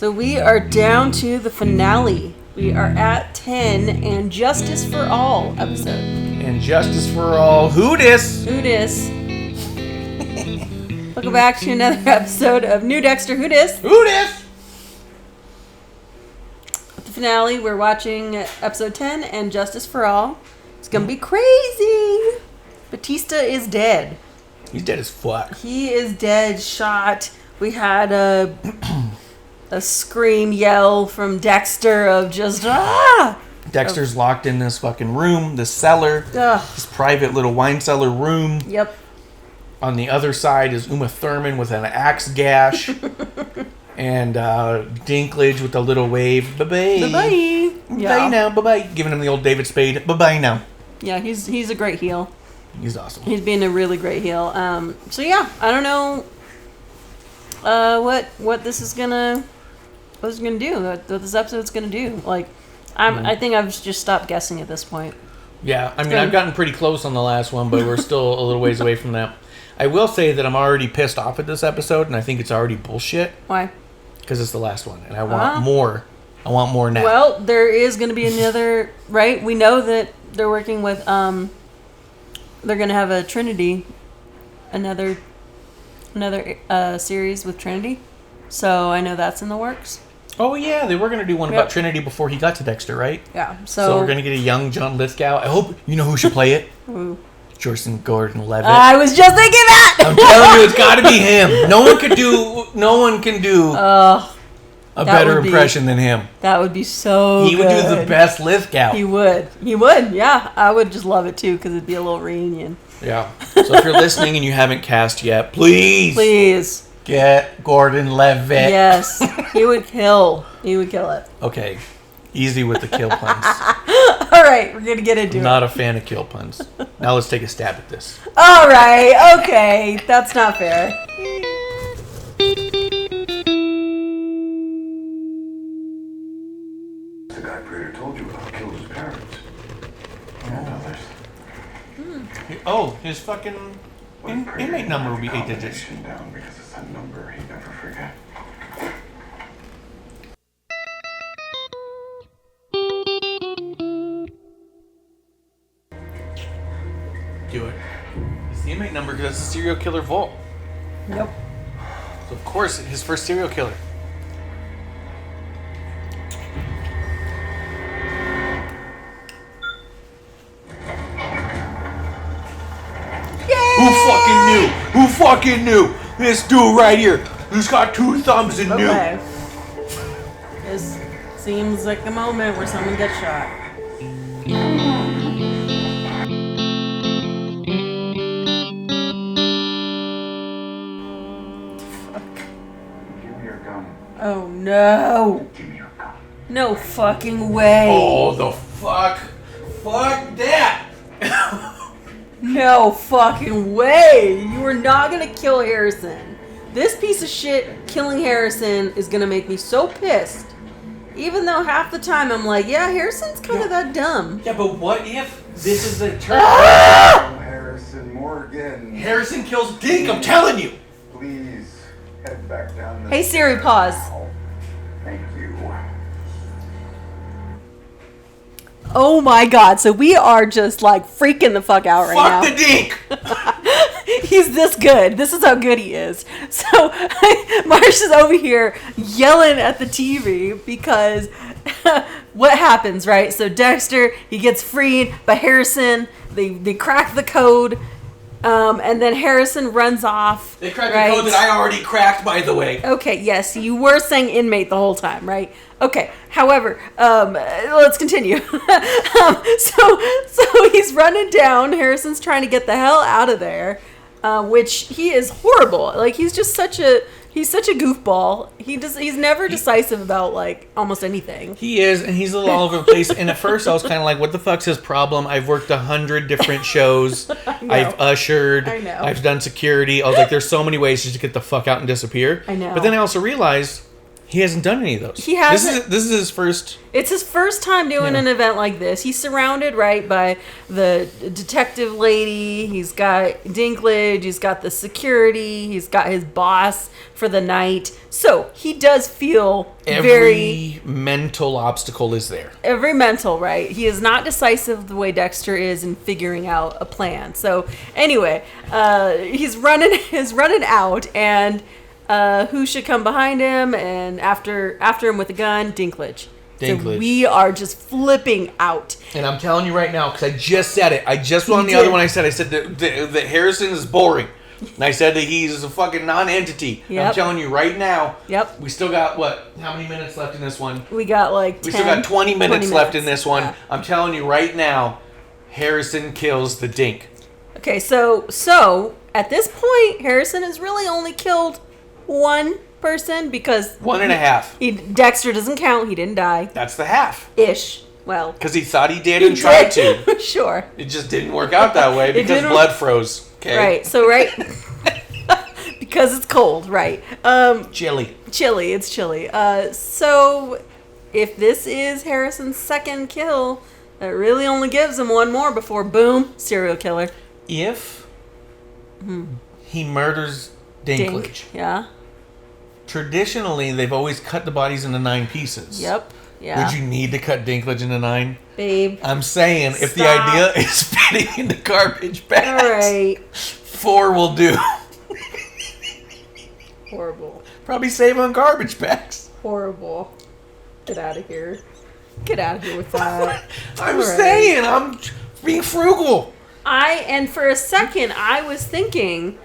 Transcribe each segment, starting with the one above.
So we are down to the finale. We are at 10 and Justice for All episode. And Justice for All. Who dis? Who dis? Welcome back to another episode of New Dexter. Who dis? Who dis? At the finale, we're watching episode 10 and Justice for All. It's gonna be crazy. Batista is dead. He's dead as fuck. He is dead, shot. We had a scream, yell from Dexter of just, ah! Dexter's locked in this fucking room, this cellar, this private little wine cellar room. Yep. On the other side is Uma Thurman with an axe gash. And Dinklage with a little wave. Bye-bye. Bye-bye. Yeah. Bye now. Bye-bye. Giving him the old David Spade. Bye-bye now. Yeah, he's a great heel. He's awesome. He's being a really great heel. So yeah, I don't know what this is gonna do. What this episode's gonna do. Like, I think I've just stopped guessing at this point. Yeah, I mean, I've gotten pretty close on the last one, but we're still a little ways away from that. I will say that I'm already pissed off at this episode, and I think it's already bullshit. Why? Because it's the last one, and I want more. I want more now. Well, there is going to be another, right? We know that they're working with, they're going to have a Trinity, another series with Trinity. So I know that's in the works. Oh, yeah, they were going to do one about Trinity before he got to Dexter, right? Yeah. So we're going to get a young John Lithgow. I hope you know who should play it. Ooh. Joseph Gordon-Levitt. I was just thinking that. I'm telling you, it's got to be him. No one can do a better impression than him. That would be so He would do the best Lithgow. He would, yeah. I would just love it, too, because it'd be a little reunion. Yeah. So if you're listening and you haven't cast yet, please get Gordon-Levitt. Yes. He would kill it. Okay. Easy with the kill puns. All right, we're going to get into it. Not a fan of kill puns. Now let's take a stab at this. All right, okay. That's not fair. The guy Prater told you about killed his parents. And others. Oh, his fucking inmate number will be 8 digits. Down because it's a number he'd never forget. Do it. It's the inmate number because it's a serial killer vault. Nope. So of course, his first serial killer. Yay! Who fucking knew? This dude right here, who's got 2 thumbs and knew. This seems like a moment where someone gets shot. Oh no! Give me your gun. No fucking way! Oh, the fuck! Fuck that! No fucking way! You are not gonna kill Harrison. This piece of shit killing Harrison is gonna make me so pissed. Even though half the time I'm like, yeah, Harrison's kind of that dumb. Yeah, but what if this is the turn? Harrison Morgan. Harrison kills Dink, I'm telling you! Please head back down the Hey Siri, pause. Thank you. Oh my god, so we are just like freaking the fuck out right now. Fuck the Dink! He's this good. This is how good he is. So Marsh is over here yelling at the TV because what happens, right? So Dexter, he gets freed, but Harrison, they crack the code, and then Harrison runs off. They cracked the code that I already cracked, by the way. Okay, yes, you were saying inmate the whole time, right? Okay, however, let's continue. So he's running down. Harrison's trying to get the hell out of there, which he is horrible. Like, he's just such a goofball. He's never decisive about, like, almost anything. He is, and he's a little all over the place. And at first I was kind of like, what the fuck's his problem? I've worked 100 different shows. I've ushered. I know. I've done security. I was like, there's so many ways just to get the fuck out and disappear. I know. But then I also realized He hasn't done any of those. He hasn't. This is his first. It's his first time doing an event like this. He's surrounded, right, by the detective lady. He's got Dinklage. He's got the security. He's got his boss for the night. So he does feel Every mental obstacle is there. Every mental, right? He is not decisive the way Dexter is in figuring out a plan. So anyway, he's running out, and who should come behind him and after him with a gun? Dinklage. So we are just flipping out. And I'm telling you right now, because I just said it. I just on the other one I said that Harrison is boring. And I said that he's a fucking non-entity. Yep. I'm telling you right now. Yep. We still got, how many minutes left in this one? We got like 10, We still got 20 minutes left in this one. Yeah. I'm telling you right now, Harrison kills the Dink. Okay, so at this point, Harrison has really only killed one person because... 1.5. Dexter doesn't count. He didn't die. That's the half. Ish. Well... Because he thought he did and tried to. Sure. It just didn't work out that way because blood froze. Okay. Right, so because it's cold, right. Chilly. It's chilly. So if this is Harrison's second kill, that really only gives him one more before, boom, serial killer. If he murders Dinklage. Dink, yeah. Traditionally, they've always cut the bodies into 9 pieces. Yep, yeah. Would you need to cut Dinklage into 9? Babe. I'm saying, if the idea is fitting into garbage bags, all right. 4 will do. Horrible. Probably save on garbage bags. Horrible. Get out of here. Get out of here with that. I'm saying, I'm being frugal. And for a second, I was thinking,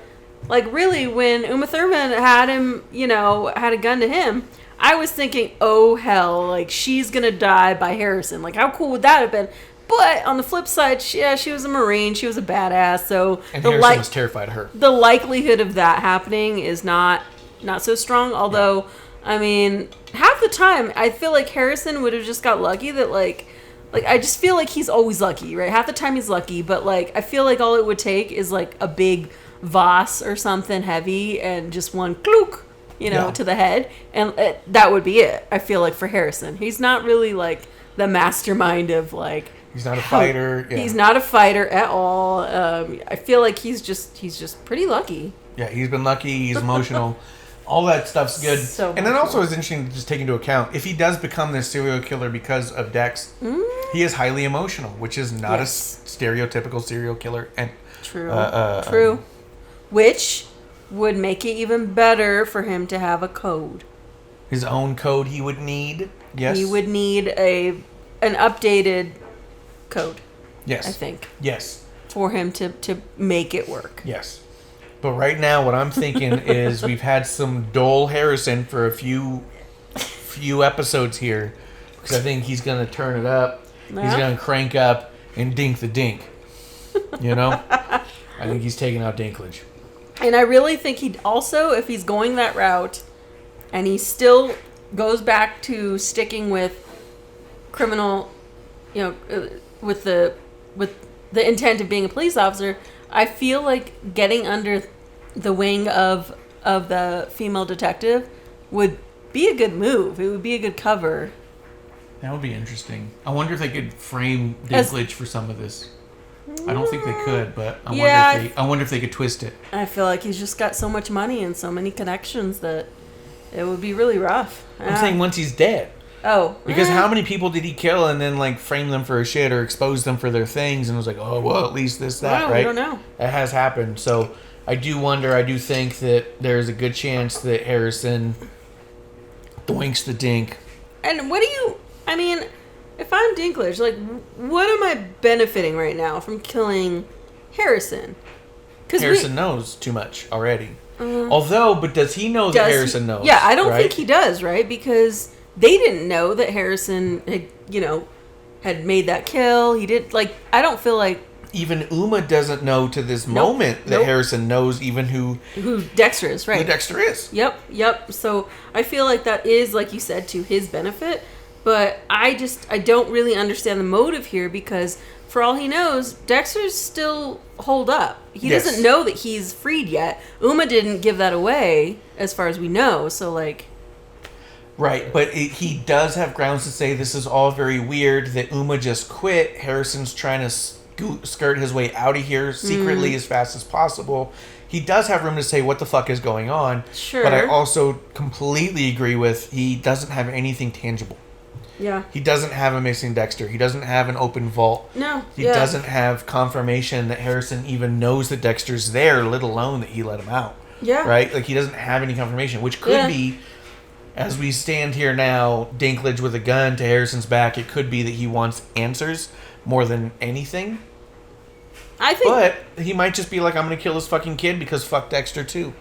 like, really, when Uma Thurman had him, had a gun to him, I was thinking, oh, hell, like, she's going to die by Harrison. Like, how cool would that have been? But on the flip side, she was a Marine. She was a badass. So and Harrison was terrified of her. The likelihood of that happening is not so strong. Although, I mean, half the time, I feel like Harrison would have just got lucky that, like, I just feel like he's always lucky, right? Half the time he's lucky. But, like, I feel like all it would take is, like, a big Voss or something heavy and just one kluk, to the head. And that would be it, I feel like, for Harrison. He's not really, like, the mastermind of, like... He's not a fighter. Yeah. He's not a fighter at all. I feel like he's just pretty lucky. Yeah, he's been lucky. He's emotional. All that stuff's good. So and then also it's interesting to just take into account, if he does become this serial killer because of Dex, he is highly emotional, which is not a stereotypical serial killer. And True. True. Which would make it even better for him to have a code. His own code he would need. Yes. He would need an updated code. Yes. I think. Yes. For him to make it work. Yes. But right now what I'm thinking is we've had some dull Harrison for a few episodes here, because I think he's going to turn it up. Yeah. He's going to crank up and dink the dink. I think he's taking out Dinklage. And I really think he'd also, if he's going that route and he still goes back to sticking with criminal, with the intent of being a police officer, I feel like getting under the wing of the female detective would be a good move. It would be a good cover. That would be interesting. I wonder if they could frame Dinklage for some of this. I don't think they could, but I wonder if they could twist it. I feel like he's just got so much money and so many connections that it would be really rough. I'm saying once he's dead. Oh. Because how many people did he kill and then, like, frame them for a shit or expose them for their things and was like, oh, well, at least this, that, right? I don't know. That has happened. So I do think that there's a good chance that Harrison doinks the dink. And if I'm Dinklage, like, what am I benefiting right now from killing Harrison? Harrison knows too much already. But does he know that Harrison knows? Yeah, I don't think he does, right? Because they didn't know that Harrison had made that kill. He did, like, I don't feel like... Even Uma doesn't know to this moment that Harrison knows even who Dexter is, right? Who Dexter is. Yep. So I feel like that is, like you said, to his benefit. But I don't really understand the motive here, because for all he knows, Dexter's still holed up. He doesn't know that he's freed yet. Uma didn't give that away, as far as we know. So, like... Right, but he does have grounds to say this is all very weird, that Uma just quit. Harrison's trying to skirt his way out of here secretly as fast as possible. He does have room to say what the fuck is going on. Sure. But I also completely agree with he doesn't have anything tangible. Yeah. He doesn't have a missing Dexter. He doesn't have an open vault. No. He doesn't have confirmation that Harrison even knows that Dexter's there, let alone that he let him out. Yeah. Right? Like, he doesn't have any confirmation, which could be, as we stand here now, Dinklage with a gun to Harrison's back, it could be that he wants answers more than anything. I think... But he might just be like, I'm going to kill this fucking kid because fuck Dexter too.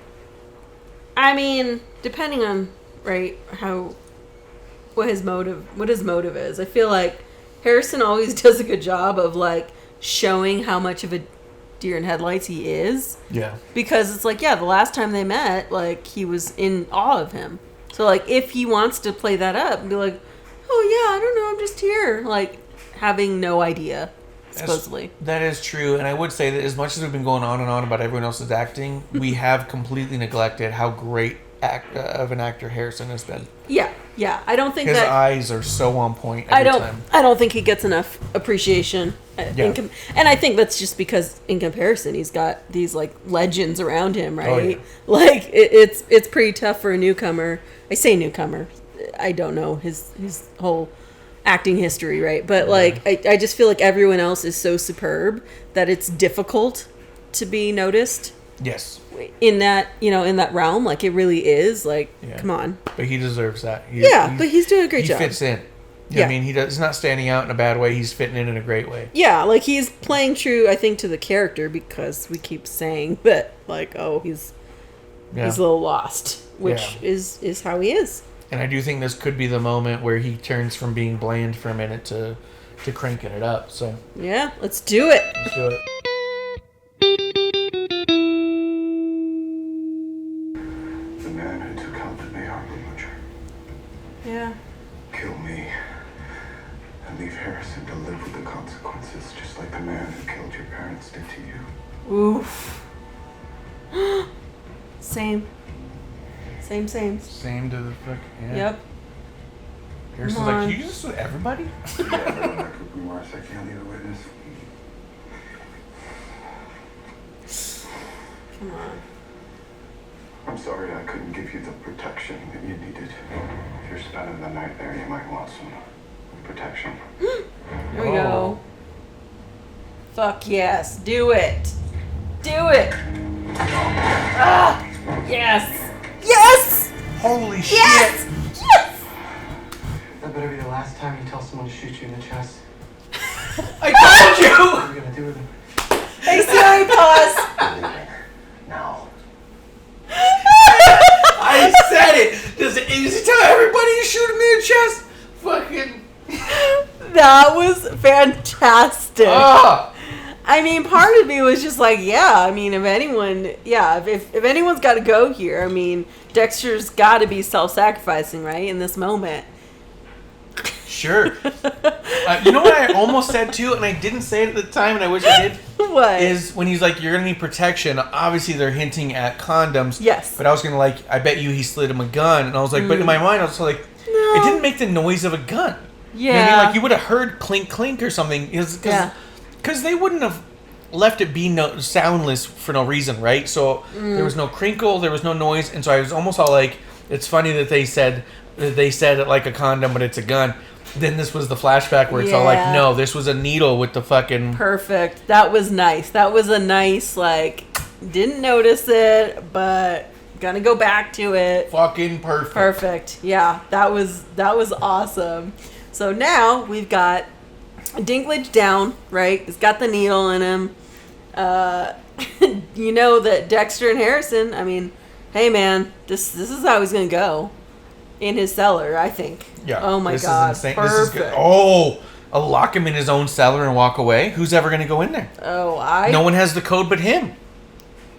I mean, depending on, right, what his motive is. I feel like Harrison always does a good job of, like, showing how much of a deer in headlights he is. Yeah. Because it's like, the last time they met, like, he was in awe of him. So, like, if he wants to play that up and be like, oh, yeah, I don't know, I'm just here. Like, having no idea, supposedly. That is true. And I would say that as much as we've been going on and on about everyone else's acting, we have completely neglected how great of an actor Harrison has been. Yeah. I don't think his eyes are so on point every time. I don't think he gets enough appreciation. And I think that's just because in comparison, he's got these, like, legends around him, right? Oh, yeah. Like, it's pretty tough for a newcomer. I say newcomer. I don't know his whole acting history, right? But, like, I just feel like everyone else is so superb that it's difficult to be noticed. Yes. In that, in that realm, like, it really is. Like, come on. But he deserves that. But he's doing a great job. He fits in. I mean, he's not standing out in a bad way. He's fitting in a great way. Yeah, like, he's playing true, I think, to the character, because we keep saying that, like, oh, he's a little lost, which is how he is. And I do think this could be the moment where he turns from being bland for a minute to cranking it up. So yeah, let's do it. Let's do it. The man who took out the Mayor Butcher. Yeah. Kill me and leave Harrison to live with the consequences, just like the man who killed your parents did to you. Oof. Same. Same to the fuck. Yeah. Yep. Harrison's like, can you do this with everybody? Yeah, but when I could be Marsh, I can't leave a witness. Come on. I'm sorry I couldn't give you the protection that you needed. If you're spending the night there, you might want some protection. Here we go. Fuck yes. Do it. Do it. Ah! Yes. Yes! Holy shit. Yes! Yes! That better be the last time you tell someone to shoot you in the chest. I told you! What are you gonna do with him? Hey Siri, pause. Now. I said it! Does he tell everybody you shoot him in the chest? Fucking... That was fantastic. Oh. I mean, part of me was just like, I mean, if anyone's got to go here, I mean, Dexter's got to be self-sacrificing, right, in this moment. Sure. You know what I almost said, too, and I didn't say it at the time, and I wish I did? What? Is when he's like, you're going to need protection. Obviously, they're hinting at condoms. Yes. But I was going to, like, I bet you he slid him a gun. And I was like, but in my mind, I was like, no. It didn't make the noise of a gun. Yeah. You know what I mean? Like, you would have heard clink, clink or something. Because they wouldn't have left it be soundless for no reason, right? So there was no crinkle, there was no noise, and so I was almost all like, it's funny that they said it like a condom, but it's a gun. Then this was the flashback where it's all like, no, this was a needle with the fucking... Perfect. That was nice. That was a nice, like, didn't notice it, but gonna go back to it. Fucking perfect. Perfect. Yeah, that was awesome. So now we've got Dinklage down, right? He's got the needle in him. You know that Dexter and Harrison, I mean, hey man, this is how he's gonna go. In his cellar, I think. Yeah. Oh my god. Is insane. Perfect. This is good. Oh, I'll lock him in his own cellar and walk away. Who's ever gonna go in there? No one has the code but him.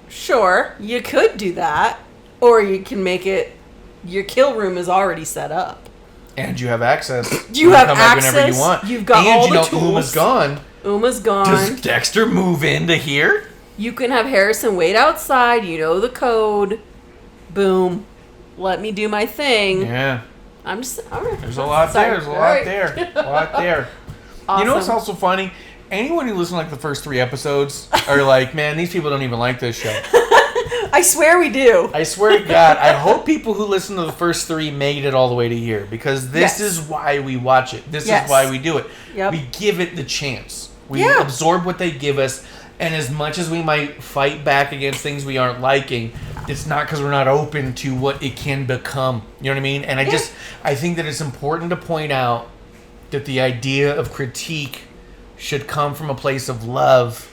Sure, you could do that, or you can make it. Your kill room is already set up. And you have access. You have come access. Whenever you want. You've got all the tools. Uma's gone. Uma's gone. Does Dexter move into here? You can have Harrison wait outside. You know the code. Boom. Let me do my thing. Yeah. I'm just all right. There's a lot there. There's a lot there. A lot there. Awesome. You know what's also funny? Anyone who listens to like the first 3 episodes are like, man, these people don't even like this show. I swear we do. I swear to God, I hope people who listen to the first 3 made it all the way to here, because this is why we watch it. This is why we do it. Yep. We give it the chance. We absorb what they give us, and as much as we might fight back against things we aren't liking, it's not because we're not open to what it can become. You know what I mean? And I think that it's important to point out that the idea of critique should come from a place of love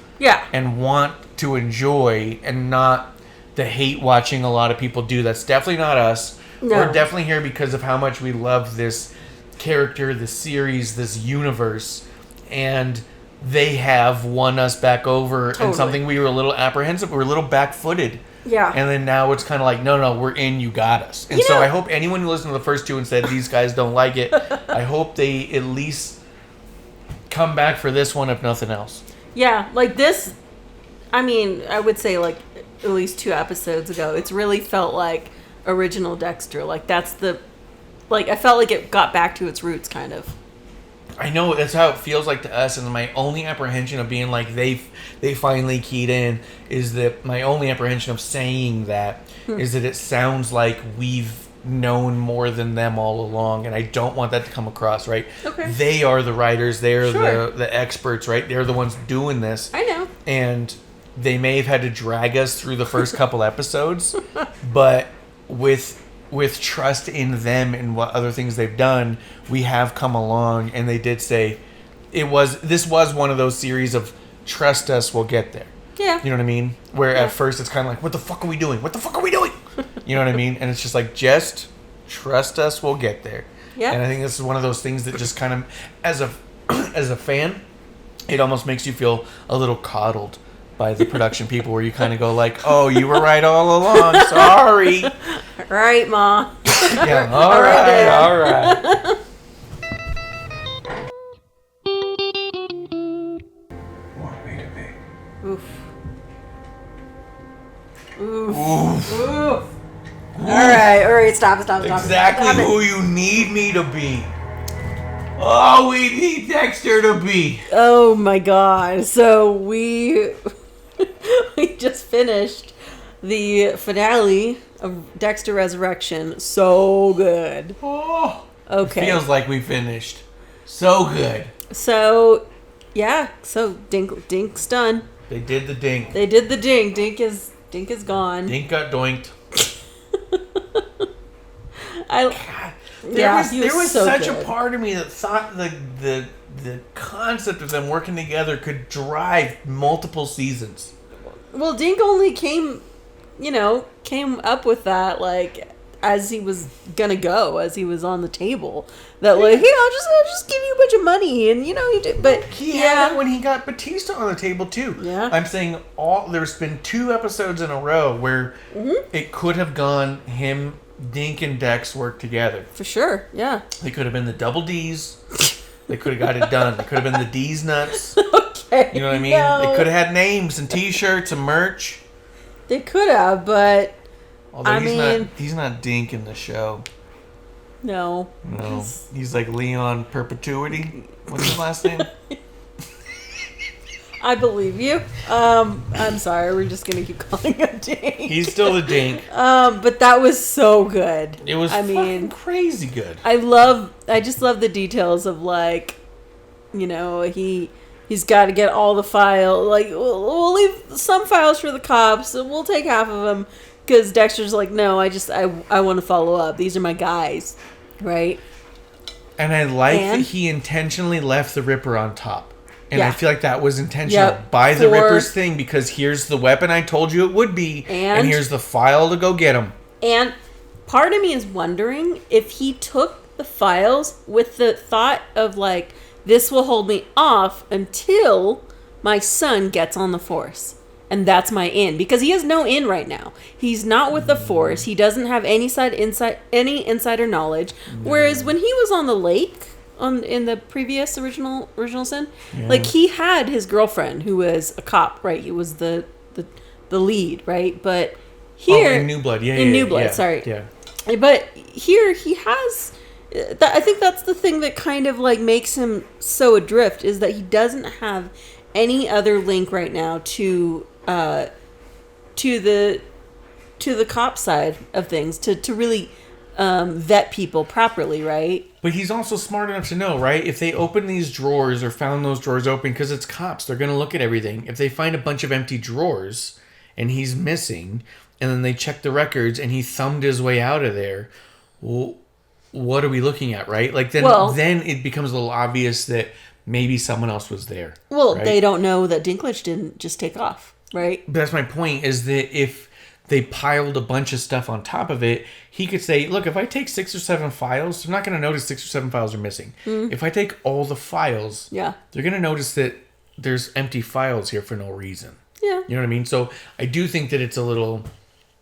and want to enjoy, and not the hate watching a lot of people do. That's definitely not us. No. We're definitely here because of how much we love this character, this series, this universe, and they have won us back over. And something we were a little apprehensive, we were a little back-footed. Yeah. And then now it's kind of like, no, we're in, you got us. And so I hope anyone who listened to the first 2 and said these guys don't like it, I hope they at least come back for this one, if nothing else. Yeah, like this, I mean, I would say like at least 2 episodes ago, it's really felt like original Dexter. Like that's I felt like it got back to its roots, kind of. I know, that's how it feels like to us, and my only apprehension of being like they finally keyed in is that my only apprehension of saying that is that it sounds like we've known more than them all along, and I don't want that to come across, right? Okay. They are the writers, they're the experts, right? They're the ones doing this. I know. And they may have had to drag us through the first couple episodes, but with trust in them and what other things they've done, we have come along, and they did say this was one of those series of trust us, we'll get there. Yeah. You know what I mean? Where at first it's kind of like, what the fuck are we doing? What the fuck are we doing? You know what I mean? And it's just like, just trust us, we'll get there. Yeah. And I think this is one of those things that just kind of, as a fan, it almost makes you feel a little coddled by the production people, where you kind of go like, oh, you were right all along. Sorry. Right, Ma. Yeah. All right. Want me to be? Oof. Oof. All right. Stop. Exactly who you need me to be. Oh, we need Dexter to be. Oh my God. So we just finished the finale of Dexter Resurrection. So good. Oh. Okay. Feels like we finished. So good. So, yeah. So Dink's done. They did the dink. Dink is gone. Dink got doinked. There was so such a part of me that thought the concept of them working together could drive multiple seasons. Well, Dink only came up with that like as he was gonna go, as he was on the table. That like, hey, I'll just give you a bunch of money, and you did. But he had it when he got Batista on the table too. Yeah, I'm saying there's been 2 episodes in a row where it could have gone him. Dink and Dex work together. For sure, yeah. They could have been the double D's. They could have got it done. They could have been the D's nuts. Okay. You know what I mean? No. They could have had names and T-shirts and merch. They could have, but although he's not Dink in the show. No. He's like Leon Perpetuity. What's his last name? I believe you. I'm sorry. We're just gonna keep calling him Dink. He's still the Dink. But that was so good. It was fucking crazy good. I just love the details of like, he's got to get all the files. Like we'll leave some files for the cops. So we'll take half of them because Dexter's like, no, I want to follow up. These are my guys, right? And I like that he intentionally left the Ripper on top. And I feel like that was intentional by the Ripper's thing, because here's the weapon I told you it would be, and here's the file to go get him. And part of me is wondering if he took the files with the thought of like, this will hold me off until my son gets on the Force. And that's my in, because he has no in right now. He's not with the Force. He doesn't have any insider knowledge. No. Whereas when he was on the lake, in the previous original sin, like he had his girlfriend who was a cop, right? He was the lead, right? But here in New Blood, sorry, but here he has I think that's the thing that kind of like makes him so adrift, is that he doesn't have any other link right now to the cop side of things to really vet people properly, right? But he's also smart enough to know, right? If they open these drawers or found those drawers open, because it's cops, they're going to look at everything. If they find a bunch of empty drawers and he's missing, and then they check the records and he thumbed his way out of there, well, what are we looking at, right? Like then it becomes a little obvious that maybe someone else was there. Well, right? they don't know that Dinklage didn't just take off, right? But that's my point, is that if they piled a bunch of stuff on top of it, he could say, look, if I take 6 or 7 files, they're not going to notice 6 or 7 files are missing. If I take all the files, they're going to notice that there's empty files here for no reason. Yeah. You know what I mean? So I do think that it's a little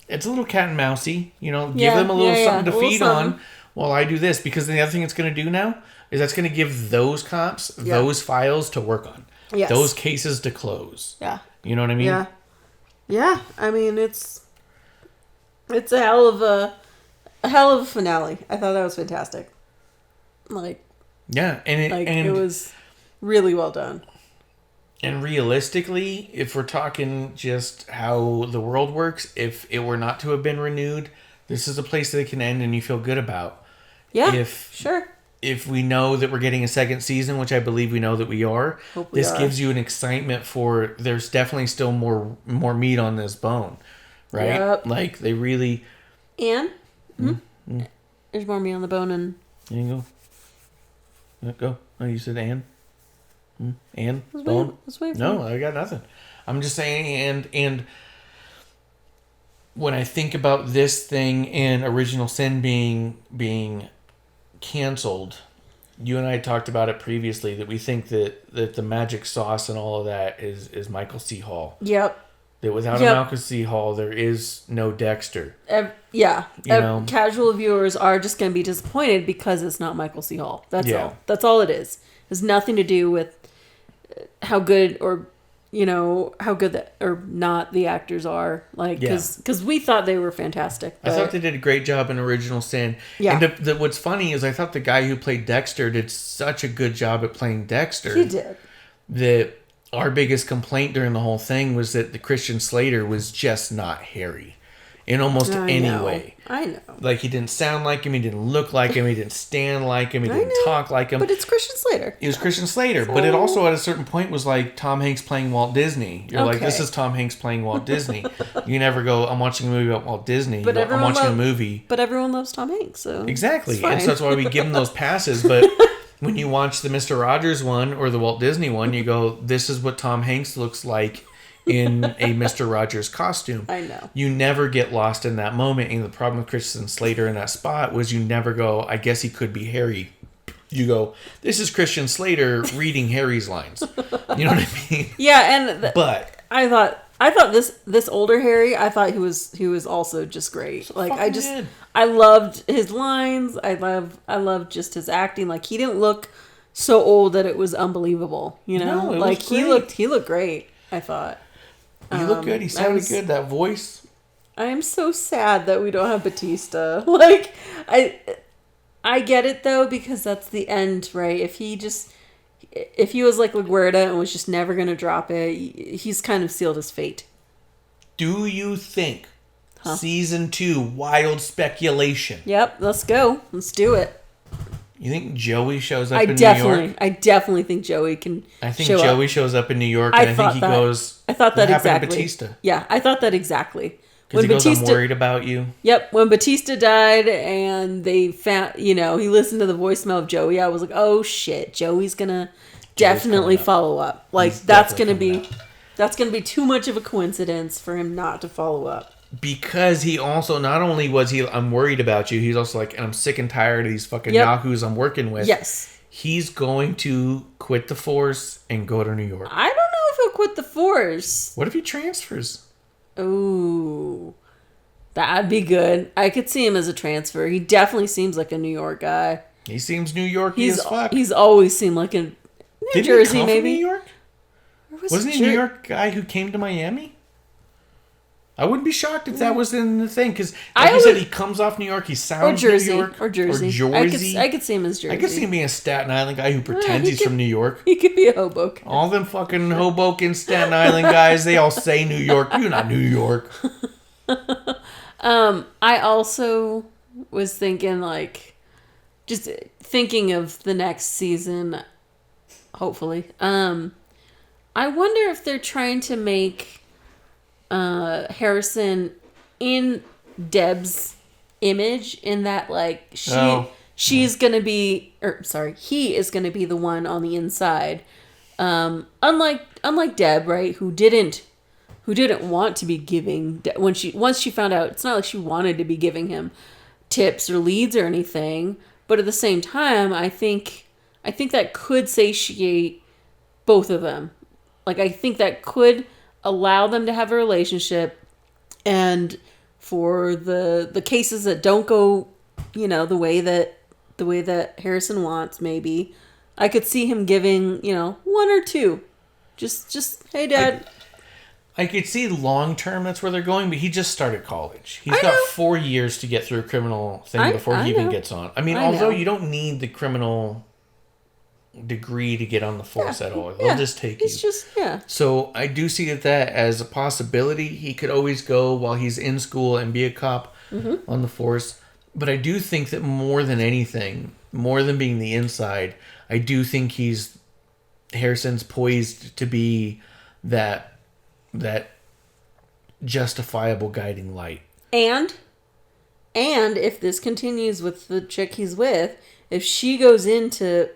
cat and mousey, give them a little something to feed on while I do this. Because the other thing it's going to do now is that's going to give those cops those files to work on. Yes. Those cases to close. Yeah. You know what I mean? Yeah. Yeah. I mean, it's a hell of a finale. I thought that was fantastic. Like, yeah, and it was really well done. And realistically, if we're talking just how the world works, if it were not to have been renewed, this is a place that it can end and you feel good about. Yeah, sure. If we know that we're getting a second season, which I believe we know that we are, this gives you an excitement for there's definitely still more meat on this bone, right? Yep. Like they really... And? There's more meat on the bone and... There you go. Go. Oh, you said and? And? Bone? No, I got nothing. I'm just saying and when I think about this thing and Original Sin being canceled, you and I talked about it previously that we think that the magic sauce and all of that is Michael C. Hall. Yep. That without a Michael C. Hall, there is no Dexter. Casual viewers are just going to be disappointed because it's not Michael C. Hall. That's all. That's all it is. It has nothing to do with how good or how good that or not the actors are, like, because we thought they were fantastic. I thought they did a great job in Original Sin. Yeah. And what's funny is I thought the guy who played Dexter did such a good job at playing Dexter. He did. That our biggest complaint during the whole thing was that the Christian Slater was just not Harry in almost any way. I know. Like, he didn't sound like him, he didn't look like him, he didn't stand like him, he didn't talk like him. But it's Christian Slater. It was Christian Slater, but it also at a certain point was like Tom Hanks playing Walt Disney. You're like, this is Tom Hanks playing Walt Disney. You never go, I'm watching a movie about Walt Disney. But I'm watching a movie. But everyone loves Tom Hanks, so exactly. And so that's why we give him those passes. But when you watch the Mr. Rogers one or the Walt Disney one, you go, this is what Tom Hanks looks like in a Mr. Rogers costume. I know. You never get lost in that moment. And the problem with Christian Slater in that spot was you never go, I guess he could be Harry. You go, this is Christian Slater reading Harry's lines. You know what I mean? Yeah, and but I thought this older Harry, I thought he was also just great. Like, I loved his lines. I loved just his acting. Like, he didn't look so old that it was unbelievable. No, like he looked great. I thought. He looked good. He sounded good. That voice. I am so sad that we don't have Batista. Like, I get it though, because that's the end, right? If he was like LaGuardia and was just never going to drop it, he's kind of sealed his fate. Do you think season 2, wild speculation? Yep, let's go. Let's do it. You think Joey shows up in New York? I definitely think Joey can. I think Joey shows up in New York, and I think he goes. I thought that what happened exactly. to Batista? Yeah, I thought that exactly. Because he goes, I'm worried about you. Yep, when Batista died and they found, he listened to the voicemail of Joey, I was like, oh shit, Joey's gonna definitely follow up. Like, that's gonna be too much of a coincidence for him not to follow up. Because he also, not only was he, I'm worried about you, he's also like, I'm sick and tired of these fucking yahoos I'm working with. Yes. He's going to quit the force and go to New York. I don't know if he'll quit the force. What if he transfers? Ooh. That'd be good. I could see him as a transfer. He definitely seems like a New York guy. He seems New York-y as fuck. He's always seemed like a New Jersey, he come maybe. from New York? Wasn't he a New York guy who came to Miami? I wouldn't be shocked if that was in the thing, because I like you said, he comes off New York, he sounds Jersey. New York. Or Jersey. Or Jersey. I could see him as Jersey. I could see him being a Staten Island guy who pretends he's from New York. He could be a Hoboken. All them fucking Hoboken, Staten Island guys, they all say New York. You're not New York. I also was thinking, like, just thinking of the next season, hopefully. I wonder if they're trying to make Harrison in Deb's image, in that, like, he's gonna be the one on the inside. Unlike Deb, right, who didn't want to be giving, once she found out, it's not like she wanted to be giving him tips or leads or anything, but at the same time, I think that could satiate both of them. Like, I think that could allow them to have a relationship, and for the cases that don't go, the way that Harrison wants, maybe I could see him giving, one or two, just hey, Dad. I could see long term that's where they're going, but he just started college. He's got 4 years to get through a criminal thing before he even gets on. I mean, although you don't need the criminal degree to get on the force at all. They'll just take you. It's just, So I do see that as a possibility. He could always go while he's in school and be a cop on the force. But I do think that more than anything, more than being the inside, I do think Harrison's poised to be that justifiable guiding light. And if this continues with the chick he's with, if she goes into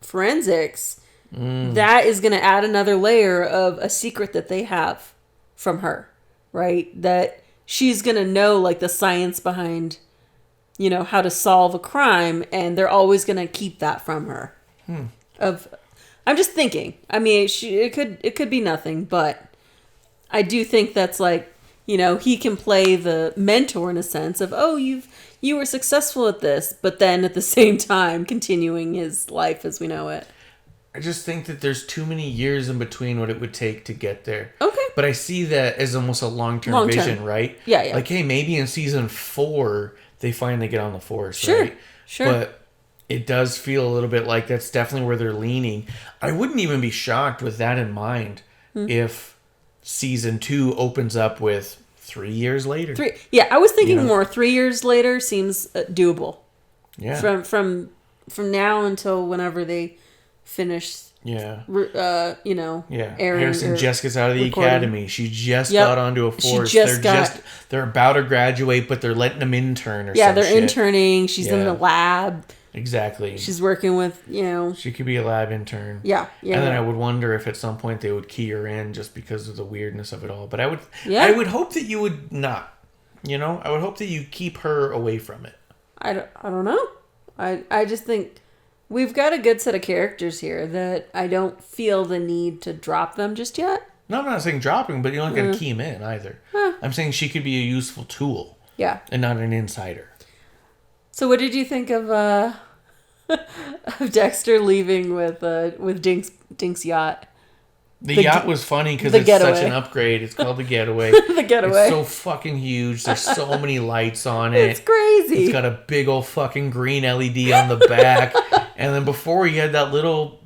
forensics, that is going to add another layer of a secret that they have from her, right? That she's going to know, like, the science behind, how to solve a crime, and they're always going to keep that from her. I'm just thinking. I mean, it could be nothing, but I do think that's, like, he can play the mentor in a sense of, oh, you were successful at this, but then at the same time continuing his life as we know it. I just think that there's too many years in between what it would take to get there. Okay. But I see that as almost a long-term vision, right? Yeah. Like, hey, maybe in season 4 they finally get on the force, Sure. right? Sure. But it does feel a little bit like that's definitely where they're leaning. I wouldn't even be shocked with that in mind if season 2 opens up with 3 years later. I was thinking more 3 years later seems doable. Yeah. From now until whenever they finish. Yeah. Airing. Harrison just gets out of the recording. academy. She just got onto a force. They're about to graduate, but they're letting them intern or something. Yeah, they're interning. She's in the lab. Exactly. She's working with, She could be a lab intern. Yeah. And then I would wonder if at some point they would key her in just because of the weirdness of it all. But I would hope that you would not. I would hope that you keep her away from it. I don't know. I just think we've got a good set of characters here that I don't feel the need to drop them just yet. No, I'm not saying dropping, but you don't got to key them in either. I'm saying she could be a useful tool. Yeah. And not an insider. So what did you think of Dexter leaving with Dink's yacht? The yacht was funny because it's getaway. Such an upgrade. It's called the Getaway. The Getaway. It's so fucking huge. There's so many lights on it. It's crazy. It's got a big old fucking green LED on the back. And then before he had that little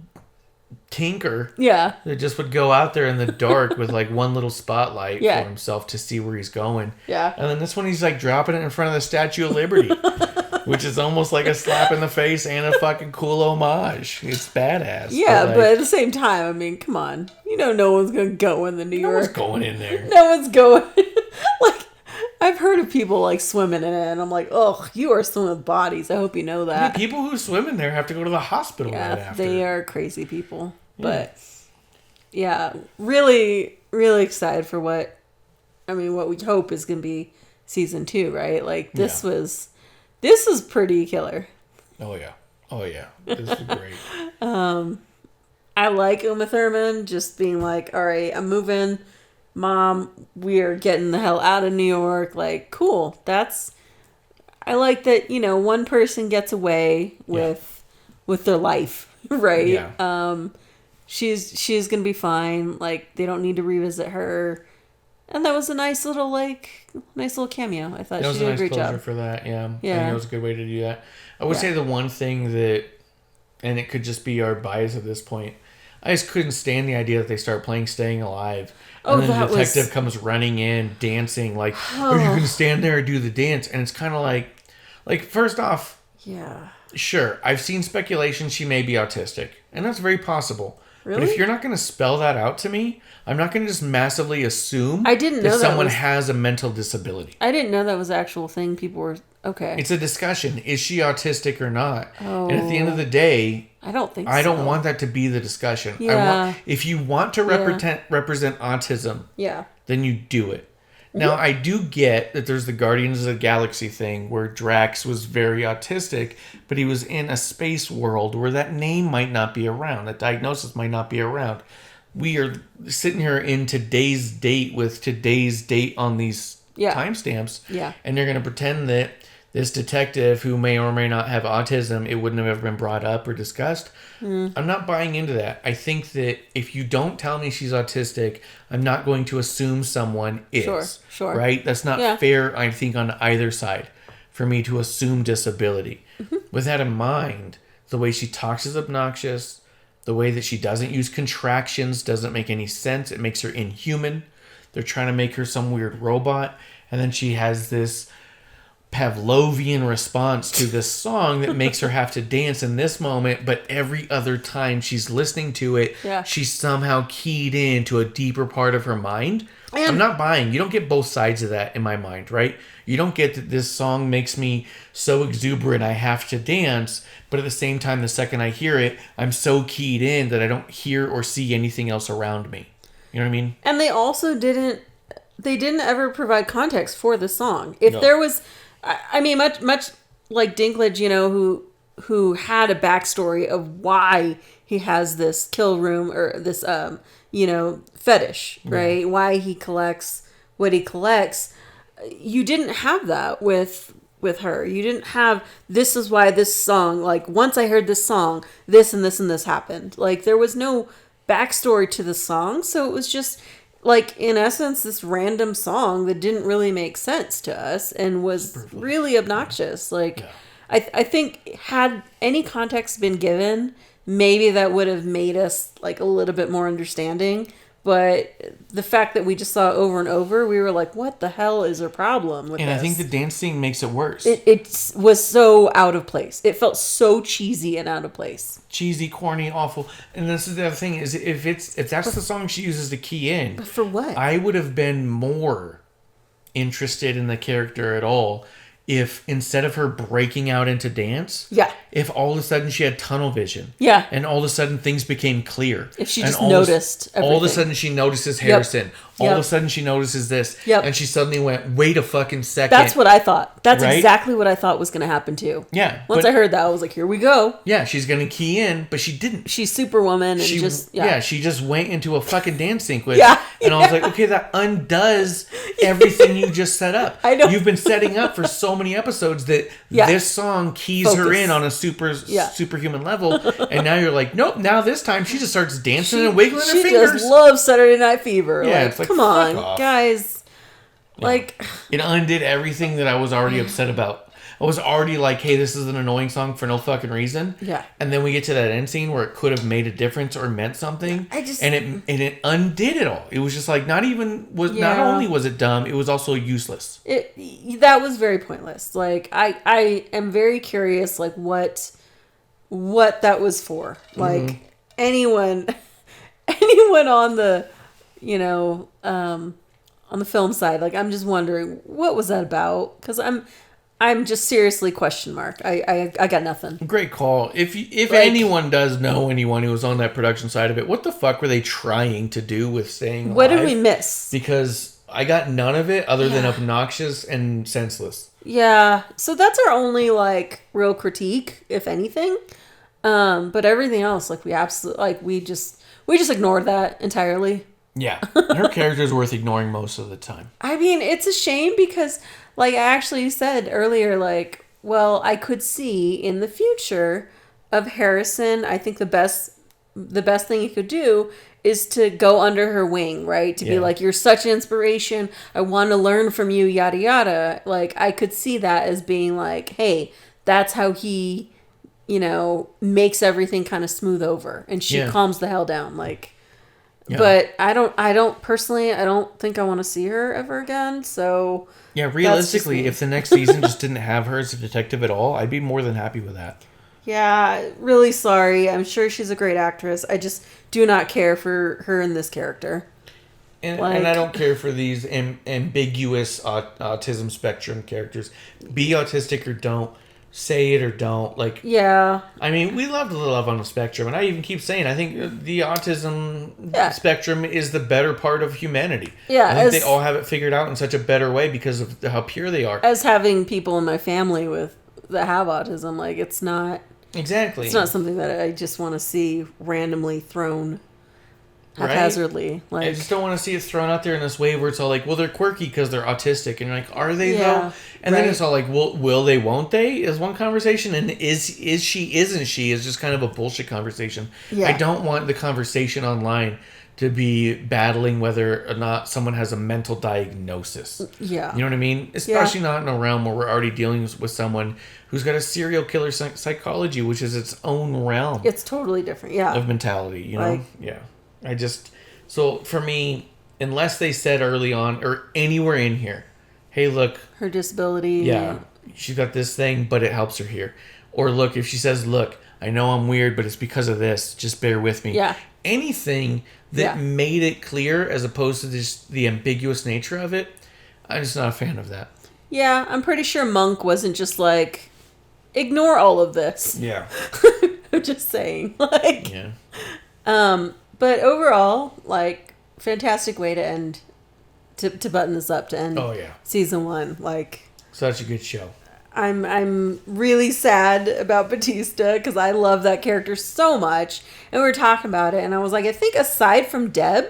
tinker. Yeah. That just would go out there in the dark with like one little spotlight for himself to see where he's going. Yeah. And then this one he's like dropping it in front of the Statue of Liberty. Which is almost like a slap in the face and a fucking cool homage. It's badass. Yeah, but at the same time, I mean, come on. No one's going to go in the New York. No one's going in there. No one's going. Like, I've heard of people, like, swimming in it, and I'm like, oh, you are swimming with bodies. I hope you know that. Yeah, people who swim in there have to go to the hospital right after. They are crazy people. Yeah. But, yeah, really, really excited for what we hope is going to be season 2, right? Like, this was pretty killer. Oh yeah. This is great. I like Uma Thurman just being like, all right, I'm moving. Mom, we're getting the hell out of New York. Like, cool. I like that, one person gets away with their life, right? Yeah. She's going to be fine. Like, they don't need to revisit her. And that was a nice little cameo. I thought That was she a did nice a great closure job. for that. Yeah. I Yeah. think it was a good way to do that. I would Yeah. say the one thing that, and it could just be our bias at this point, I just couldn't stand the idea that they start playing Staying Alive. Oh, And then that the detective was- comes running in, dancing, like, are you going to stand there and do the dance? And it's kind of like, first off, Yeah. sure, I've seen speculation she may be autistic. And that's very possible. But Really? if you're not going to spell that out to me, I'm not going to just massively assume I didn't know that someone was- has a mental disability. I didn't know that was an actual thing. People were okay. It's a discussion. Is she autistic or not? Oh. And at the end of the day, I don't think I so. don't want that to be the discussion. Yeah. If you want to represent autism, Yeah. then you do it. Now, I do get that there's the Guardians of the Galaxy thing where Drax was very autistic, but he was in a space world where that name might not be around, that diagnosis might not be around. We are sitting here in today's date with today's date on these timestamps, Yeah. and they're going to pretend that this detective who may or may not have autism, it wouldn't have ever been brought up or discussed. I'm not buying into that. I think that if you don't tell me she's autistic, I'm not going to assume someone is. Sure. Right? That's not fair, I think, on either side for me to assume disability. With that in mind, the way she talks is obnoxious. The way that she doesn't use contractions doesn't make any sense. It makes her inhuman. They're trying to make her some weird robot. And then she has this Pavlovian response to this song that makes her have to dance in this moment, but every other time she's listening to it, she's somehow keyed into a deeper part of her mind. I'm not buying. You don't get both sides of that in my mind, right? You don't get that this song makes me so exuberant I have to dance, but at the same time, the second I hear it, I'm so keyed in that I don't hear or see anything else around me. You know what I mean? And they also didn't ever provide context for the song. If there was, I mean, much like Dinklage, you know, who had a backstory of why he has this kill room or this, you know, fetish, right? Why he collects what he collects. You didn't have that with her. You didn't have, this is why this song, like, once I heard this song, this and this and this happened. Like, there was no backstory to the song, so it was just, like, in essence, this random song that didn't really make sense to us and was really obnoxious. Like, I think had any context been given, maybe that would have made us, like, a little bit more understanding. But the fact that we just saw it over and over, we were like, what the hell is her problem with this? And I think the dance scene makes it worse. It was so out of place. It felt so cheesy and out of place. Cheesy, corny, awful. And this is the other thing, is if that's the song she uses to key in. But for what? I would have been more interested in the character at all if instead of her breaking out into dance, if all of a sudden she had tunnel vision, and all of a sudden things became clear, if she and just noticed everything. all of a sudden she notices Harrison, all of a sudden she notices this, and she suddenly went, wait a fucking second. That's what I thought. That's right? exactly what I thought was going to happen too. Once I heard that, I was like, here we go. Yeah, she's going to key in, but she didn't. She's Superwoman and She just went into a fucking dance sequence. And I was like, okay, that undoes everything you just set up. I know. You've been setting up for so many episodes that this song keys her in on a superhuman level, and now you're like, nope. Now this time she just starts dancing and wiggling her fingers. She just loves Saturday Night Fever. Yeah, like, it's like, come fuck on, off. guys. Yeah. Like, it undid everything that I was already upset about. I was already like, hey, this is an annoying song for no fucking reason. Yeah. And then we get to that end scene where it could have made a difference or meant something. And it undid it all. It was just like, not only was it dumb, it was also useless. That was very pointless. Like, I am very curious, like, what that was for. Like, anyone on the, you know, on the film side, like, I'm just wondering, what was that about? Because I'm just seriously question mark. I got nothing. Great call. If anyone does know anyone who was on that production side of it, what the fuck were they trying to do with Staying Alive? What did we miss? Because I got none of it other than obnoxious and senseless. Yeah. So that's our only, like, real critique, if anything. But everything else, like, we just ignored that entirely. Yeah. Her character's worth ignoring most of the time. I mean, it's a shame because, like I actually said earlier, like, well, I could see in the future of Harrison, I think the best the best thing he could do is to go under her wing, right? To be like, you're such an inspiration. I want to learn from you, yada, yada. Like, I could see that as being like, hey, that's how he, makes everything kind of smooth over. And she calms the hell down. Like, but I don't think I want to see her ever again. So yeah, realistically, if the next season just didn't have her as a detective at all, I'd be more than happy with that. Yeah, really sorry. I'm sure she's a great actress. I just do not care for her in this character. And I don't care for these ambiguous autism spectrum characters. Be autistic or don't. Say it or don't. Like, yeah. I mean, we love the love on the spectrum. And I even keep saying, I think the autism spectrum is the better part of humanity. Yeah. I think they all have it figured out in such a better way because of how pure they are. As having people in my family that have autism, like, it's not... Exactly. It's not something that I just want to see randomly thrown haphazardly. Right? Like, I just don't want to see it thrown out there in this way where it's all like, well, they're quirky because they're autistic. And you're like, are they though? And then it's all like, well, will they, won't they? Is one conversation. And is she, isn't she? Is just kind of a bullshit conversation. Yeah. I don't want the conversation online to be battling whether or not someone has a mental diagnosis. Yeah. You know what I mean? Especially not in a realm where we're already dealing with someone who's got a serial killer psychology, which is its own realm. It's totally different, of mentality, you know? Yeah. So for me, unless they said early on or anywhere in here, hey, look. Her disability. Yeah. She's got this thing, but it helps her here. Or look, if she says, look, I know I'm weird, but it's because of this. Just bear with me. Yeah. Anything that made it clear as opposed to just the ambiguous nature of it, I'm just not a fan of that. Yeah, I'm pretty sure Monk wasn't just like, ignore all of this. Yeah. I'm just saying. Like, yeah. But overall, like, fantastic way to end, to button this up, to end season 1. Like, such a good show. I'm really sad about Batista because I love that character so much. And we were talking about it, and I was like, I think aside from Deb,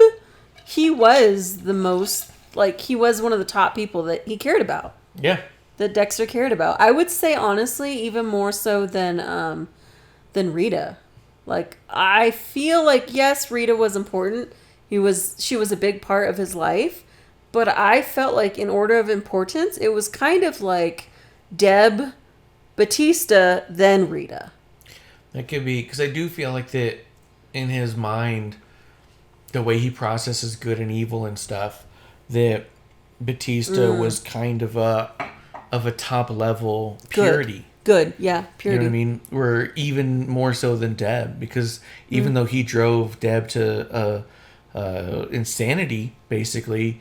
he was the most, like, he was one of the top people that he cared about. Yeah. That Dexter cared about. I would say, honestly, even more so than Rita. Like, I feel like, yes, Rita was important. She was a big part of his life. But I felt like in order of importance, it was kind of like Deb, Batista, then Rita. That could be, because I do feel like that in his mind, the way he processes good and evil and stuff, that Batista was kind of a top level purity. Good, yeah, purity. You know what I mean? We're even more so than Deb, because even though he drove Deb to insanity, basically,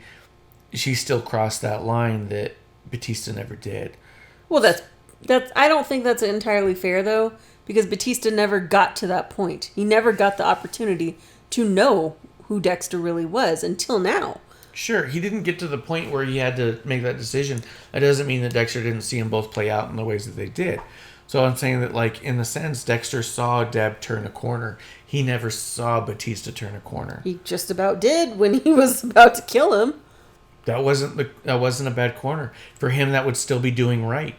she still crossed that line that Batista never did. Well, that's I don't think that's entirely fair, though, because Batista never got to that point. He never got the opportunity to know who Dexter really was until now. Sure, he didn't get to the point where he had to make that decision. That doesn't mean that Dexter didn't see them both play out in the ways that they did. So I'm saying that, like, in a sense, Dexter saw Deb turn a corner. He never saw Batista turn a corner. He just about did when he was about to kill him. That wasn't a bad corner. For him, that would still be doing right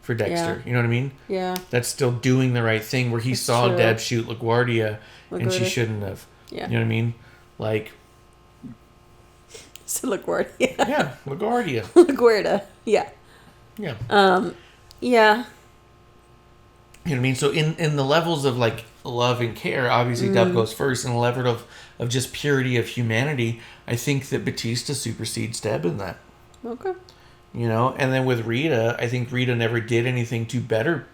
for Dexter. Yeah. You know what I mean? Yeah. That's still doing the right thing where he saw Deb shoot LaGuardia and she shouldn't have. Yeah. You know what I mean? Like... So LaGuardia. Yeah, LaGuardia. LaGuardia. Yeah. Yeah. Yeah. You know what I mean? So in the levels of, like, love and care, obviously Deb goes first. In the level of just purity of humanity, I think that Batista supersedes Deb in that. Okay. You know? And then with Rita, I think Rita never did anything to better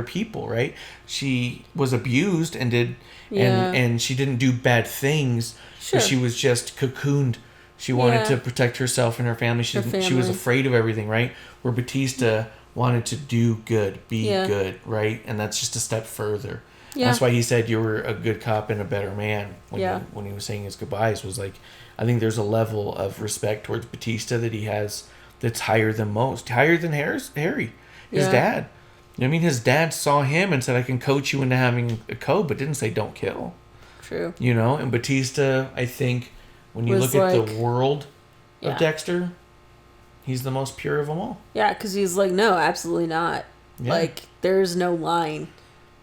people, right? She was abused and did... And she didn't do bad things. Sure. But she was just cocooned. She wanted to protect herself and her family. She was afraid of everything, right? Where Batista wanted to do good, be good, right? And that's just a step further. Yeah. That's why he said you were a good cop and a better man when he was saying his goodbyes. Was like, I think there's a level of respect towards Batista that he has that's higher than most. Higher than Harry, his dad. You know what I mean? His dad saw him and said, I can coach you into having a code, but didn't say don't kill. True. You know? And Batista, I think, when you look at the world of Dexter, he's the most pure of them all. Yeah, because he's like, no, absolutely not. Yeah. Like, there's no line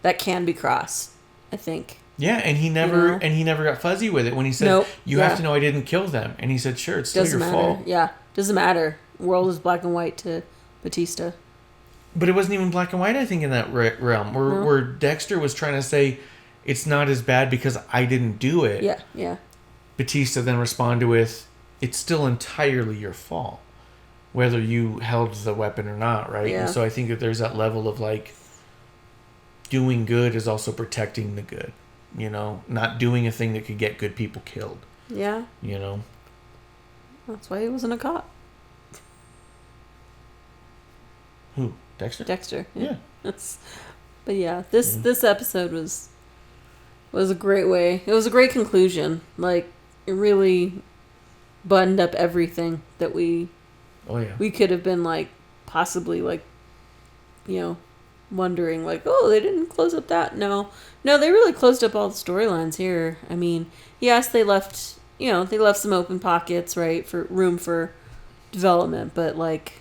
that can be crossed. I think. Yeah, and he never got fuzzy with it when he said, Nope. "You have to know I didn't kill them." And he said, "Sure, it's still Doesn't your matter. fault." Yeah, doesn't matter. World is black and white to Batista. But it wasn't even black and white, I think, in that realm. Where Dexter was trying to say, it's not as bad because I didn't do it. Yeah, yeah. Batista then responded with, it's still entirely your fault, whether you held the weapon or not, right? Yeah. And so I think that there's that level of, like, doing good is also protecting the good. You know? Not doing a thing that could get good people killed. Yeah. You know? That's why he wasn't a cop. Who? Dexter? Dexter. Yeah. But yeah, this episode was a great way. It was a great conclusion. Like, it really buttoned up everything that we could have been, like, possibly, like, you know, wondering, like, oh, they didn't close up that. No, they really closed up all the storylines here. I mean, yes, they left some open pockets, right, for room for development, but, like,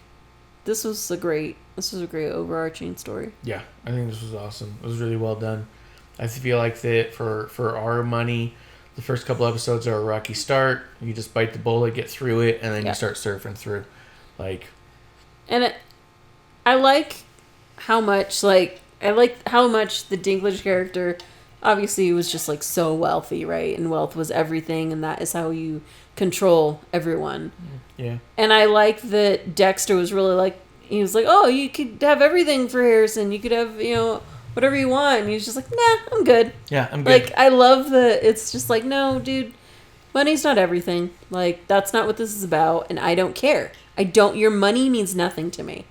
this was a great overarching story. Yeah, I think this was awesome. It was really well done. I feel like that for our money, the first couple episodes are a rocky start. You just bite the bullet, get through it, and then you start surfing through. Like, and I like how much the Dinklage character obviously was just, like, so wealthy, right? And wealth was everything, and that is how you control everyone. Yeah. And I like that Dexter was really like, he was like, oh, you could have everything for Harrison. You could have, you know, whatever you want. And he was just like, nah, I'm good. Yeah, I'm good. Like, I love that it's just like, no, dude, money's not everything. Like, that's not what this is about. And I don't care. Your money means nothing to me.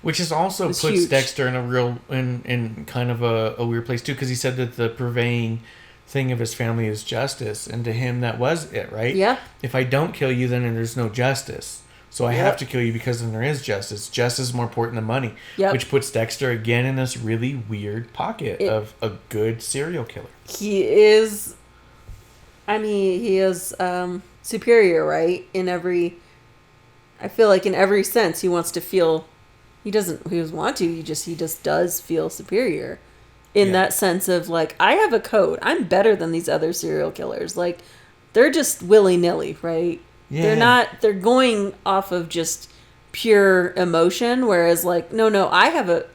Which is also puts huge. Dexter in kind of a weird place too, because he said that the purveying thing of his family is justice, and to him that was it, right? Yeah. If I don't kill you, then there's no justice. So I have to kill you because then there is justice. Justice is more important than money. Yep. Which puts Dexter again in this really weird pocket of a good serial killer. He is superior, right? I feel like in every sense he wants to feel, he doesn't want to, he just does feel superior. In that sense of, like, I have a code. I'm better than these other serial killers. Like, they're just willy-nilly, right? Yeah. They're going off of just pure emotion, whereas, like, no, I have a,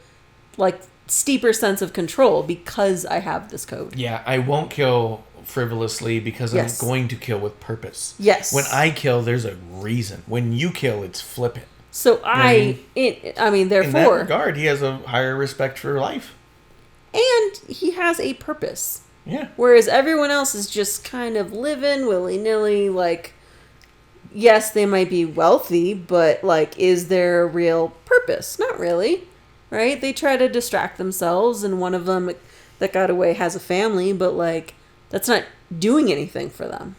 like, steeper sense of control because I have this code. Yeah, I won't kill frivolously because I'm going to kill with purpose. Yes. When I kill, there's a reason. When you kill, it's flippant. So therefore... In that regard, he has a higher respect for life. And he has a purpose. Yeah. Whereas everyone else is just kind of living willy-nilly, like, yes, they might be wealthy, but, like, is there a real purpose? Not really, right? They try to distract themselves, and one of them that got away has a family, but, like, that's not doing anything for them.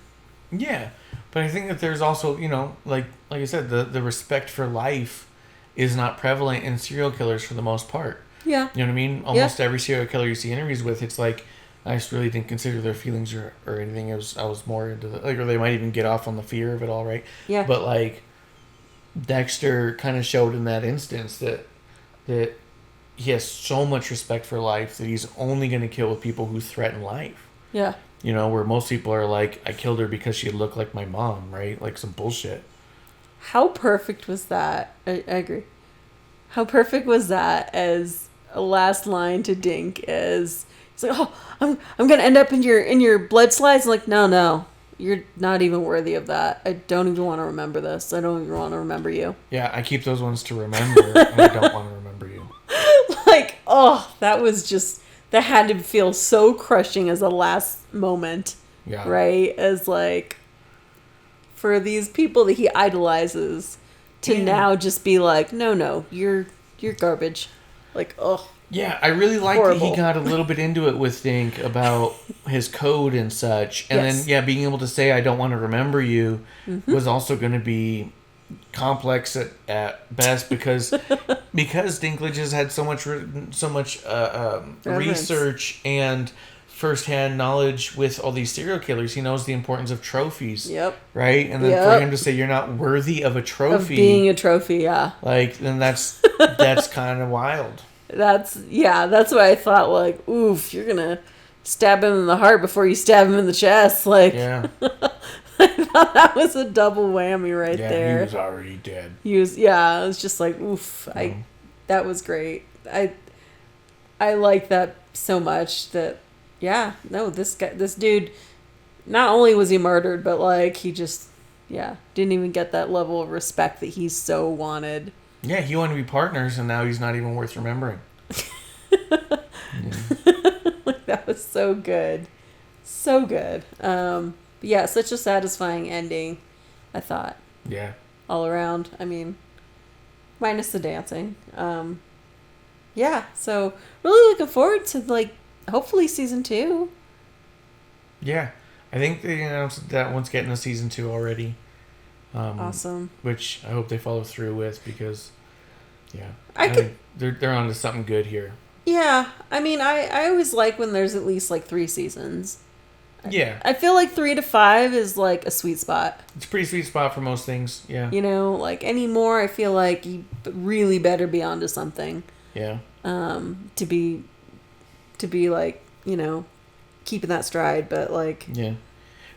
Yeah. But I think that there's also, you know, like I said, the respect for life is not prevalent in serial killers for the most part. Yeah. You know what I mean? Almost every serial killer you see interviews with, it's like, I just really didn't consider their feelings or anything. I was more into or they might even get off on the fear of it all, right? Yeah. But, like, Dexter kind of showed in that instance that he has so much respect for life that he's only going to kill with people who threaten life. Yeah. You know, where most people are like, I killed her because she looked like my mom, right? Like some bullshit. How perfect was that? I agree. How perfect was that as a last line to Dink as he's like, oh, I'm gonna end up in your blood slides. I'm like, no, you're not even worthy of that. I don't even want to remember this. I don't even want to remember you. Yeah, I keep those ones to remember, and I don't want to remember you. Like, oh, that had to feel so crushing as a last moment. Yeah. Right? As, like, for these people that he idolizes to now just be like, no, you're garbage. Like, oh. Yeah, I really like that he got a little bit into it with Dink about his code and such. And then, being able to say, I don't want to remember you was also going to be complex at best because Dinklage has had so much research and firsthand knowledge with all these serial killers. He knows the importance of trophies. Yep. Right? And then for him to say you're not worthy of a trophy. Of being a trophy, yeah. Like, then that's kind of wild. That's why I thought, like, oof, you're gonna stab him in the heart before you stab him in the chest. Like, Yeah. I thought that was a double whammy right there. He was already dead. I was just like, oof. That was great. I like that so much that, this dude, not only was he murdered, but like he just, didn't even get that level of respect that he so wanted. Yeah, he wanted to be partners, and now he's not even worth remembering. Like, that was so good. So good. Such a satisfying ending, I thought. Yeah. All around. I mean, minus the dancing. So really looking forward to, like, hopefully season 2. Yeah. I think they announced that one's getting a season 2 already. Awesome. Which I hope they follow through with because, I think they're onto something good here. Yeah. I mean, I always like when there's at least, like, 3 seasons. Yeah. I feel like 3 to 5 is, like, a sweet spot. It's a pretty sweet spot for most things, yeah. You know, like, anymore, I feel like you really better be onto something. Yeah. To be like, you know, keeping that stride, but like. Yeah.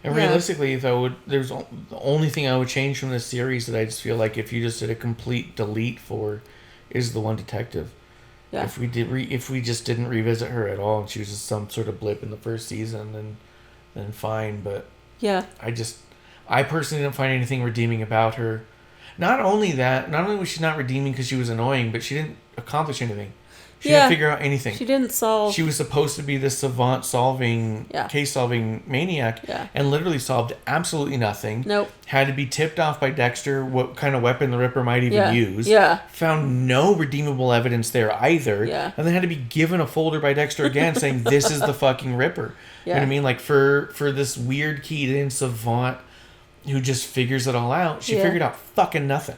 And realistically, there's the only thing I would change from this series that I just feel like if you just did a complete delete for is the one detective. Yeah. If we just didn't revisit her at all and she was just some sort of blip in the first season, then fine. But I personally didn't find anything redeeming about her. Not only was she not redeeming because she was annoying, but she didn't accomplish anything. She didn't figure out anything. She didn't solve. She was supposed to be this savant case-solving maniac, and literally solved absolutely nothing. Nope. Had to be tipped off by Dexter what kind of weapon the Ripper might even use. Yeah. Found no redeemable evidence there either. Yeah. And then had to be given a folder by Dexter again saying, this is the fucking Ripper. Yeah. You know what I mean? Like, for this weird keyed-in savant who just figures it all out, she figured out fucking nothing.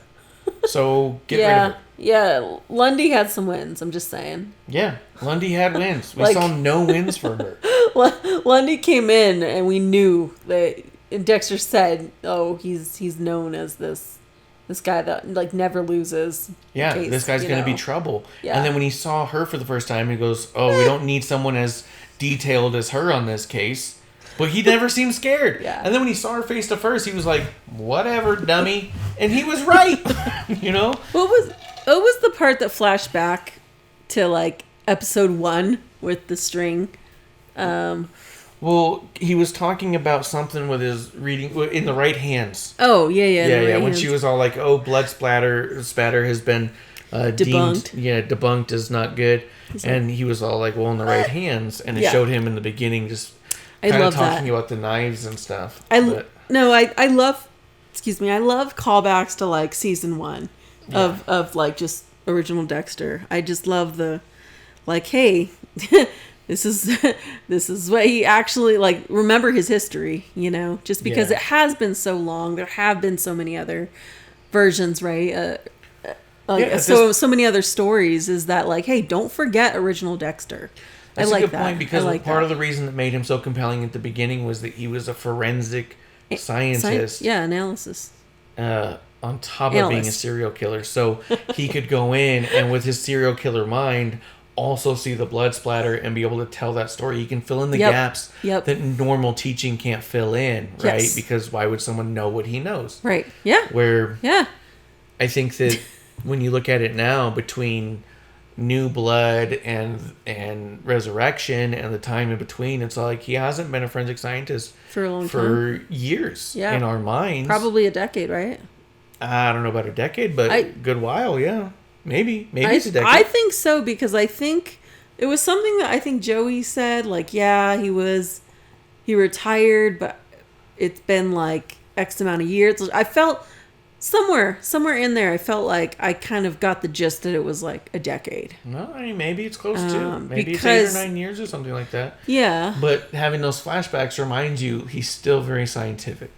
So, get rid of her. Yeah, Lundy had some wins, I'm just saying. Yeah, Lundy had wins. We saw no wins for her. Lundy came in and we knew that, and Dexter said, oh, he's known as this guy that, like, never loses. Yeah, this guy's going to be trouble. Yeah. And then when he saw her for the first time, he goes, oh, we don't need someone as detailed as her on this case. But he never seemed scared. Yeah. And then when he saw her face to face, he was like, whatever, dummy. And he was right. You know? What was the part that flashed back to, like, episode 1 with the string? Well, he was talking about something with his reading in the right hands. Oh, yeah. Yeah. When she was all like, oh, blood spatter has been debunked. Debunked is not good. And he was all like, well, in the right hands. And it showed him in the beginning just kind of talking about the knives and stuff. I love callbacks to, like, season 1 of like just original Dexter. I just love the, like, hey, this is what he actually, like, remember his history, you know, just because it has been so long. There have been so many other versions, right? So many other stories is that, like, hey, don't forget original Dexter. That's I like a good point because part of the reason that made him so compelling at the beginning was that he was a forensic scientist. Analysis. On top of being a serial killer. So he could go in and with his serial killer mind also see the blood splatter and be able to tell that story. He can fill in the gaps that normal teaching can't fill in, right? Yes. Because why would someone know what he knows? Right. Yeah. I think that when you look at it now between New Blood and Resurrection and the time in between, it's like he hasn't been a forensic scientist for a long time. For years in our minds. Probably a decade, right? I don't know about a decade, but a good while, yeah. Maybe it's a decade. I think so, because I think it was something that I think Joey said, like, he retired, but it's been like X amount of years. I felt somewhere in there, I felt like I kind of got the gist that it was like a decade. No, I mean, maybe it's close to. Maybe it's 8 or 9 years or something like that. Yeah. But having those flashbacks reminds you he's still very scientific.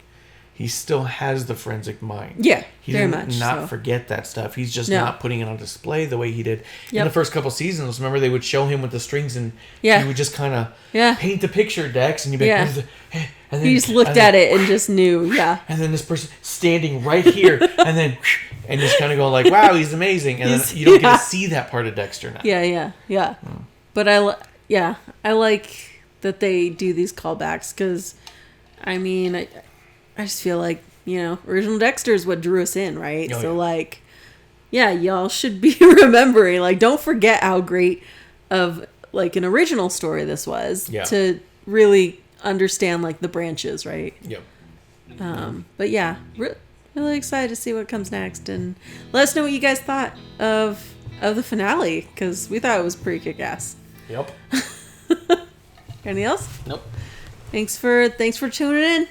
He still has the forensic mind. Yeah, he very didn't much not forget that stuff. He's just not putting it on display the way he did in the first couple seasons. Remember, they would show him with the strings, and he would just kind of paint the picture, Dex, and you'd be like, and then, he just looked at it and just knew, And then this person standing right here, and just kind of go like, wow, he's amazing. And then you don't get to see that part of Dexter now. Yeah. But I like that they do these callbacks because, I mean, I just feel like, original Dexter is what drew us in, right? Oh, so, yeah. like, yeah, y'all should be remembering. Like, don't forget how great of, like, an original story this was to really understand, like, the branches, right? Yep. But yeah, really excited to see what comes next, and let us know what you guys thought of the finale, because we thought it was pretty kick-ass. Yep. Anything else? Nope. Thanks for tuning in.